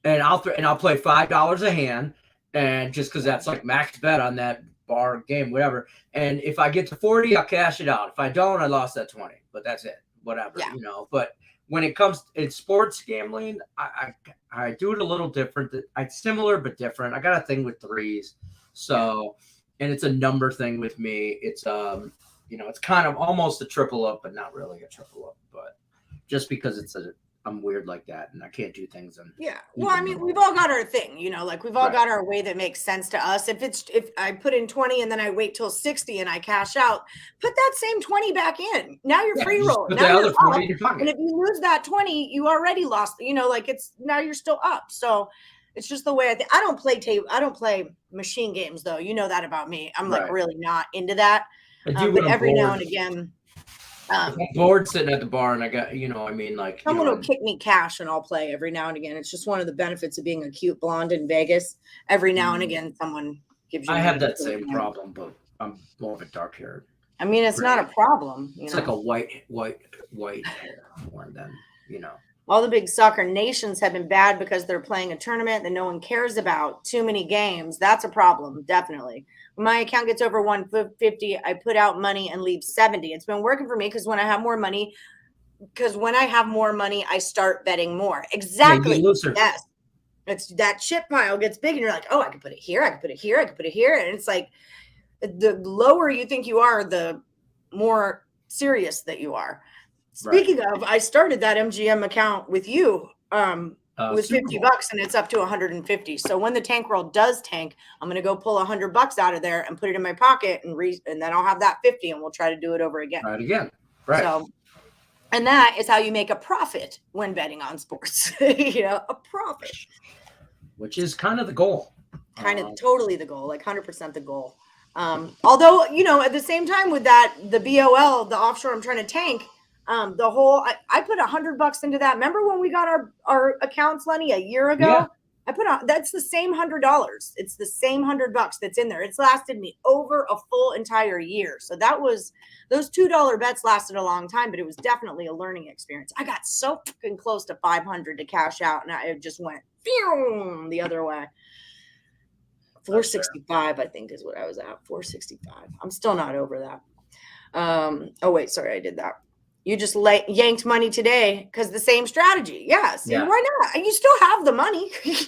and I'll play $5 a hand, and just because that's like max bet on that bar game, whatever. And if I get to 40, I'll cash it out. If I don't, I lost that 20. But that's it. Whatever, But when it comes in sports gambling, I do it a little different. Similar but different. I got a thing with threes. So, and it's a number thing with me. It's it's kind of almost a triple up, but not really a triple up. But just because I'm weird like that, and I can't do things. Well, I mean, we've all got our thing, like we've all got our way that makes sense to us. If I put in 20 and then I wait till 60 and I cash out, put that same 20 back in. Now you're free rolling. Now you're up. And if you lose that 20, you already lost. Now you're still up. So it's just the way I think. I don't play machine games though. You know that about me. I'm like really not into that. But every now and again. I'm bored sitting at the bar and I got, someone will kick me cash and I'll play every now and again. It's just one of the benefits of being a cute blonde in Vegas. Every now and again, someone gives you. I have that same problem, but I'm more of a dark hair. I mean, it's not a problem. It's like a white hair more than, All the big soccer nations have been bad because they're playing a tournament that no one cares about. Too many games. That's a problem. Definitely. When my account gets over 150, I put out money and leave 70. It's been working for me because when I have more money, I start betting more. Exactly. Yeah, yes. It's that chip pile gets big and you're like, oh, I could put it here. I could put it here. I could put it here. And it's like the lower you think you are, the more serious that you are. Speaking of, I started that MGM account with you with $50 and it's up to 150. So when the tank roll does tank, I'm going to go pull $100 out of there and put it in my pocket and then I'll have that 50 and we'll try to do it over again. Right. So, and that is how you make a profit when betting on sports, a profit. Which is kind of the goal. Kind of totally the goal, like 100% the goal. Although, at the same time with that, the BOL, the offshore I'm trying to tank, I put $100 into that. Remember when we got our accounts, Lenny, a year ago? Yeah. That's the same $100. It's the same $100 that's in there. It's lasted me over a full entire year. So those $2 bets lasted a long time, but it was definitely a learning experience. I got so fucking close to 500 to cash out, and I just went the other way. 465, I think, is what I was at. 465. I'm still not over that. Oh wait, sorry, I did that. You just yanked money today because the same strategy. Yeah. See, why not? And you still have the money. You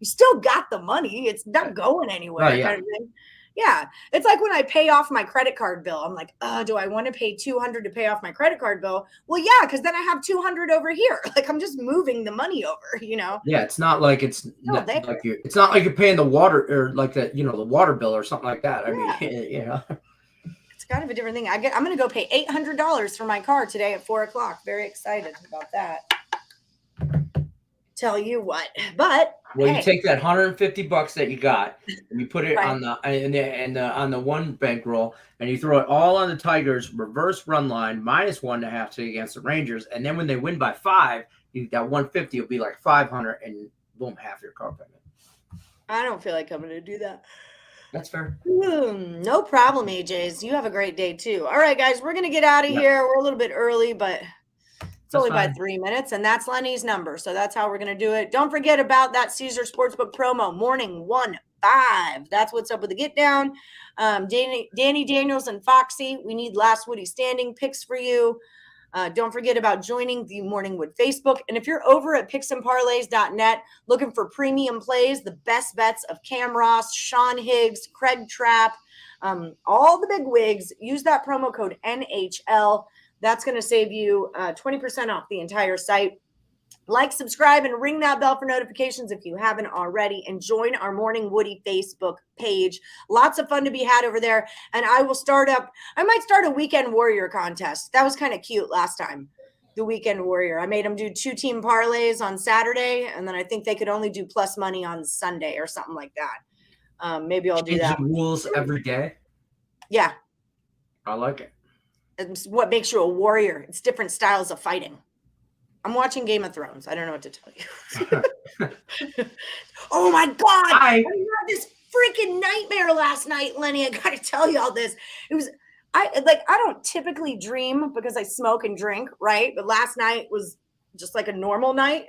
still got the money. It's not going anywhere. Kind of thing. Yeah. It's like when I pay off my credit card bill. I'm like, do I want to pay $200 to pay off my credit card bill? Well, yeah, because then I have $200 over here. Like I'm just moving the money over. Yeah. It's not like it's not like you're paying the water or like the the water bill or something like that. I mean, It's kind of a different thing. I'm going to go pay $800 for my car today at 4:00. Very excited about that. Tell you what, but you take that $150 that you got and you put it on the one bankroll and you throw it all on the Tigers reverse run line -1.5 against the Rangers, and then when they win by 5, that 150 will be like 500, and boom, half your car payment. I don't feel like I'm going to do that. That's fair. No problem, AJs. You have a great day too. All right, guys, we're going to get out of here. We're a little bit early, but it's only by 3 minutes, and that's Lenny's number. So that's how we're going to do it. Don't forget about that Caesar Sportsbook promo, morning 1-5. That's what's up with the get down. Danny Daniels and Foxy, we need last Woody standing picks for you. Don't forget about joining the Morning Wood Facebook. And if you're over at picksandparlays.net looking for premium plays, the best bets of Cam Ross, Sean Higgs, Craig Trapp, all the big wigs, use that promo code NHL. That's going to save you 20% off the entire site. Like, subscribe, and ring that bell for notifications if you haven't already. And join our Morning Woody Facebook page. Lots of fun to be had over there. And I might start a Weekend Warrior contest. That was kind of cute last time, the Weekend Warrior. I made them do 2-team parlays on Saturday, and then I think they could only do plus money on Sunday or something like that. Maybe I'll do that. Rules every day? Yeah. I like it. It's what makes you a warrior. It's different styles of fighting. I'm watching Game of Thrones. I don't know what to tell you. Oh my God. I had this freaking nightmare last night, Lenny. I got to tell you all this. I don't typically dream because I smoke and drink, right? But last night was just like a normal night.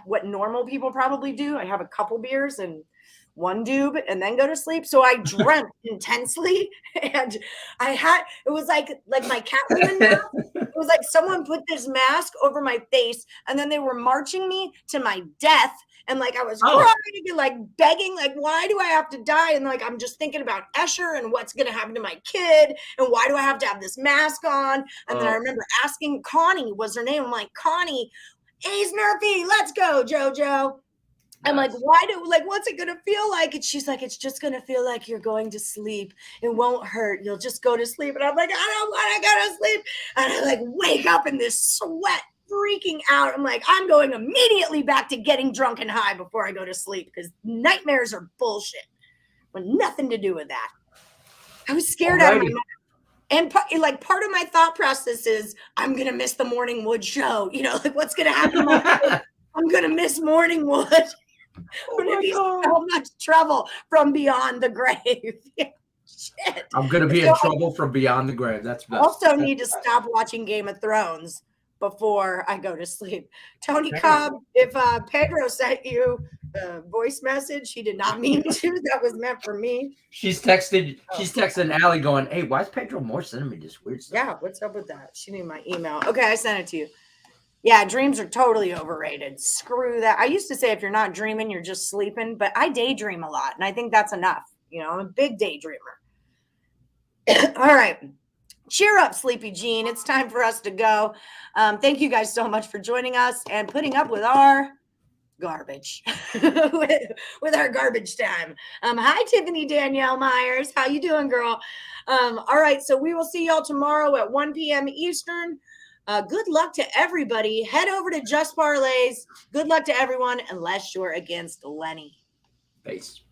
What normal people probably do. I have a couple beers and one doob and then go to sleep. So I dreamt intensely, and it was like my Catwoman mask. It was like someone put this mask over my face, and then they were marching me to my death. And like I was crying and like begging, like, why do I have to die? And like I'm just thinking about Escher and what's gonna happen to my kid, and why do I have to have this mask on? And then I remember asking Connie, was her name? I'm like, Connie, Ace Murphy, let's go, JoJo. I'm like, what's it going to feel like? And she's like, it's just going to feel like you're going to sleep. It won't hurt. You'll just go to sleep. And I'm like, I don't want to go to sleep. And I like wake up in this sweat, freaking out. I'm like, I'm going immediately back to getting drunk and high before I go to sleep, because nightmares are bullshit. With nothing to do with that. I was scared out of my mind. And like part of my thought process is I'm going to miss the Morning Wood show. Like what's going to happen? I'm going to miss Morning Wood. I'm going to be so much trouble from beyond the grave. Shit. I'm going to be in trouble from beyond the grave. That's best. Also need to stop watching Game of Thrones before I go to sleep. Tony Cobb, if Pedro sent you a voice message, he did not mean to. That was meant for me. She's texting Allie going, hey, why is Pedro Moore sending me this weird stuff? Yeah, what's up with that? She need my email. Okay, I sent it to you. Yeah, dreams are totally overrated. Screw that. I used to say if you're not dreaming, you're just sleeping, but I daydream a lot, and I think that's enough. You know, I'm a big daydreamer. All right. Cheer up, Sleepy Jean. It's time for us to go. Thank you guys so much for joining us and putting up with our garbage, with our garbage time. Hi, Tiffany Danielle Myers. How you doing, girl? All right, so we will see y'all tomorrow at 1 p.m. Eastern. Good luck to everybody. Head over to Just Parlays. Good luck to everyone, unless you're against Lenny. Peace.